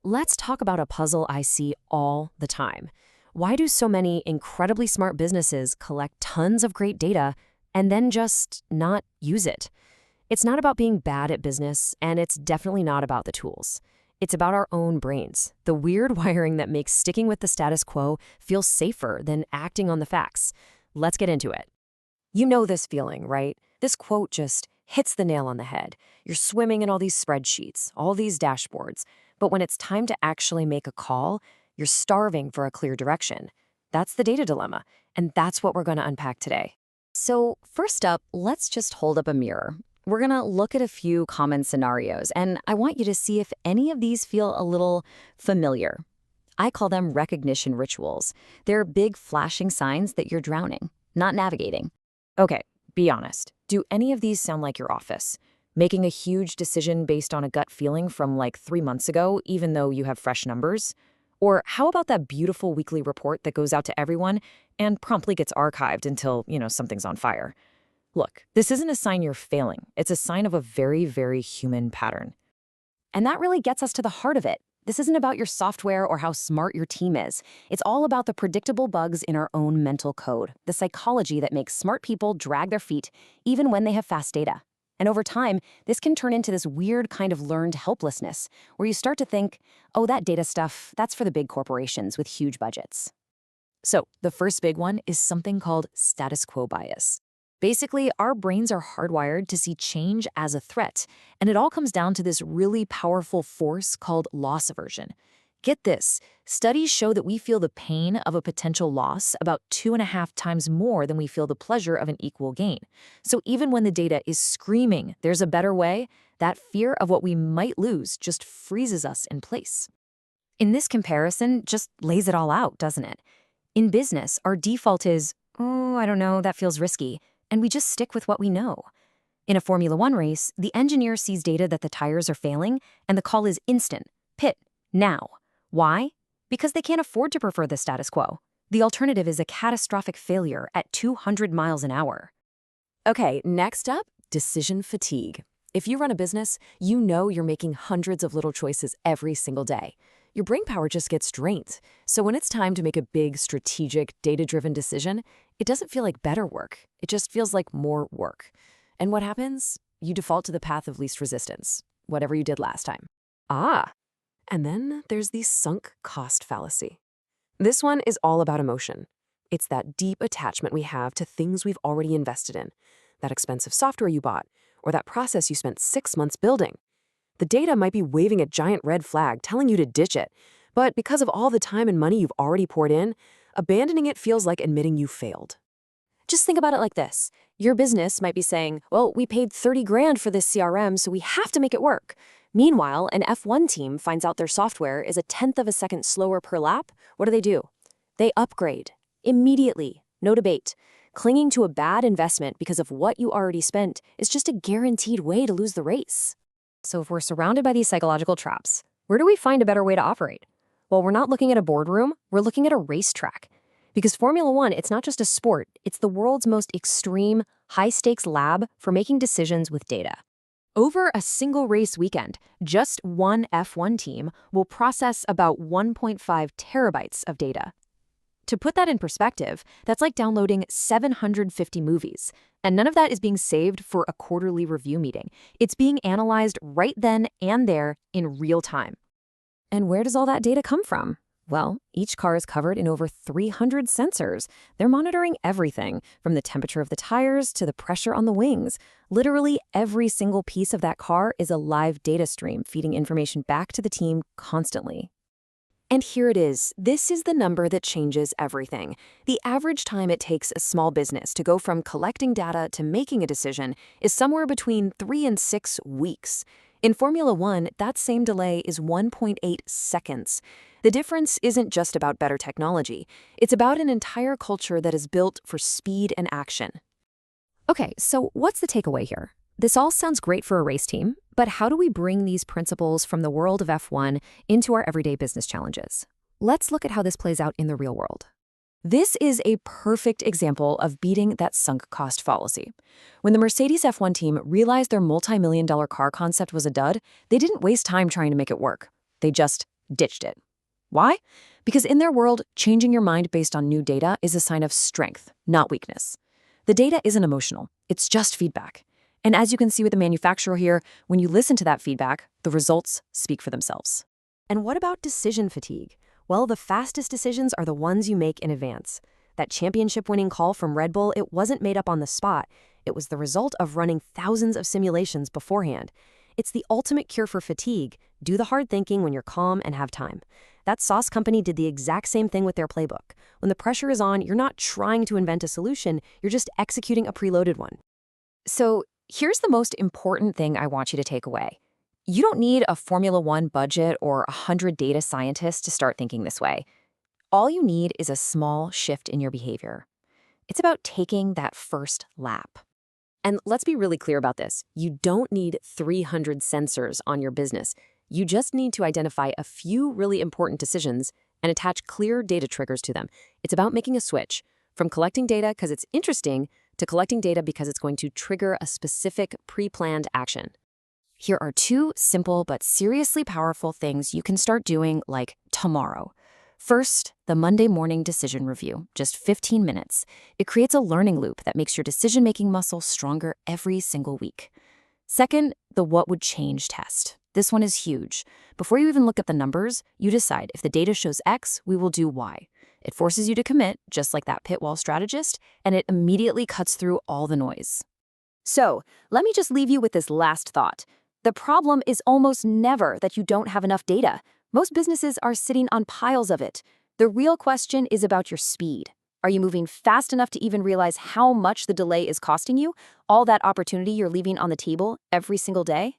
let's talk about a puzzle I see all the time. Why do so many incredibly smart businesses collect tons of great data and then just not use it? It's not about being bad at business, and it's definitely not about the tools. It's about our own brains, the weird wiring that makes sticking with the status quo feel safer than acting on the facts. Let's get into it. You know this feeling, right? This quote just hits the nail on the head. You're swimming in all these spreadsheets, all these dashboards, but when it's time to actually make a call, you're starving for a clear direction. That's the data dilemma, and that's what we're going to unpack today. So first up, let's just hold up a mirror. We're going to look at a few common scenarios, and I want you to see if any of these feel a little familiar. I call them recognition rituals. They're big flashing signs that you're drowning, not navigating. Okay, be honest. Do any of these sound like your office? Making a huge decision based on a gut feeling from like 3 months ago, even though you have fresh numbers? Or how about that beautiful weekly report that goes out to everyone and promptly gets archived until, something's on fire? Look, this isn't a sign you're failing. It's a sign of a very, very human pattern. And that really gets us to the heart of it. This isn't about your software or how smart your team is. It's all about the predictable bugs in our own mental code, the psychology that makes smart people drag their feet even when they have fast data. And over time, this can turn into this weird kind of learned helplessness, where you start to think, oh, that data stuff, that's for the big corporations with huge budgets. So the first big one is something called status quo bias. Basically, our brains are hardwired to see change as a threat, and it all comes down to this really powerful force called loss aversion. Get this, studies show that we feel the pain of a potential loss about 2.5 times more than we feel the pleasure of an equal gain. So even when the data is screaming there's a better way, that fear of what we might lose just freezes us in place. In this comparison, just lays it all out, doesn't it? In business, our default is, oh, I don't know, that feels risky, and we just stick with what we know. In a Formula One race, the engineer sees data that the tires are failing, and the call is instant, pit, now. Why? Because they can't afford to prefer the status quo. The alternative is a catastrophic failure at 200 miles an hour. Okay, next up, decision fatigue. If you run a business, you know you're making hundreds of little choices every single day. Your brain power just gets drained. So when it's time to make a big, strategic, data-driven decision, it doesn't feel like better work. It just feels like more work. And what happens? You default to the path of least resistance, whatever you did last time. And then there's the sunk cost fallacy. This one is all about emotion. It's that deep attachment we have to things we've already invested in, that expensive software you bought, or that process you spent 6 months building. The data might be waving a giant red flag telling you to ditch it, but because of all the time and money you've already poured in, abandoning it feels like admitting you failed. Just think about it like this. Your business might be saying, well, we paid 30 grand for this CRM, so we have to make it work. Meanwhile, an F1 team finds out their software is 1/10 of a second slower per lap. What do? They upgrade. Immediately. No debate. Clinging to a bad investment because of what you already spent is just a guaranteed way to lose the race. So if we're surrounded by these psychological traps, where do we find a better way to operate? Well, we're not looking at a boardroom, we're looking at a racetrack. Because Formula One, it's not just a sport, it's the world's most extreme, high-stakes lab for making decisions with data. Over a single race weekend, just one F1 team will process about 1.5 terabytes of data. To put that in perspective, that's like downloading 750 movies. And none of that is being saved for a quarterly review meeting. It's being analyzed right then and there in real time. And where does all that data come from? Well, each car is covered in over 300 sensors. They're monitoring everything, from the temperature of the tires to the pressure on the wings. Literally every single piece of that car is a live data stream feeding information back to the team constantly. And here it is. This is the number that changes everything. The average time it takes a small business to go from collecting data to making a decision is somewhere between 3 and 6 weeks. In Formula One, that same delay is 1.8 seconds. The difference isn't just about better technology. It's about an entire culture that is built for speed and action. Okay, so what's the takeaway here? This all sounds great for a race team, but how do we bring these principles from the world of F1 into our everyday business challenges? Let's look at how this plays out in the real world. This is a perfect example of beating that sunk cost fallacy. When the Mercedes F1 team realized their multi-million-dollar car concept was a dud, they didn't waste time trying to make it work. They just ditched it. Why? Because in their world, changing your mind based on new data is a sign of strength, not weakness. The data isn't emotional, it's just feedback. And as you can see with the manufacturer here, when you listen to that feedback, the results speak for themselves. And what about decision fatigue? Well, the fastest decisions are the ones you make in advance. That championship-winning call from Red Bull, it wasn't made up on the spot. It was the result of running thousands of simulations beforehand. It's the ultimate cure for fatigue. Do the hard thinking when you're calm and have time. That sauce company did the exact same thing with their playbook. When the pressure is on, you're not trying to invent a solution, you're just executing a preloaded one. So here's the most important thing I want you to take away. You don't need a Formula One budget or 100 data scientists to start thinking this way. All you need is a small shift in your behavior. It's about taking that first lap. And let's be really clear about this. You don't need 300 sensors on your business. You just need to identify a few really important decisions and attach clear data triggers to them. It's about making a switch from collecting data because it's interesting to collecting data because it's going to trigger a specific pre-planned action. Here are 2 simple but seriously powerful things you can start doing like tomorrow. First, the Monday morning decision review, just 15 minutes. It creates a learning loop that makes your decision-making muscle stronger every single week. Second, the what would change test. This one is huge. Before you even look at the numbers, you decide if the data shows X, we will do Y. It forces you to commit, just like that pit wall strategist, and it immediately cuts through all the noise. So, let me just leave you with this last thought. The problem is almost never that you don't have enough data. Most businesses are sitting on piles of it. The real question is about your speed. Are you moving fast enough to even realize how much the delay is costing you? All that opportunity you're leaving on the table every single day?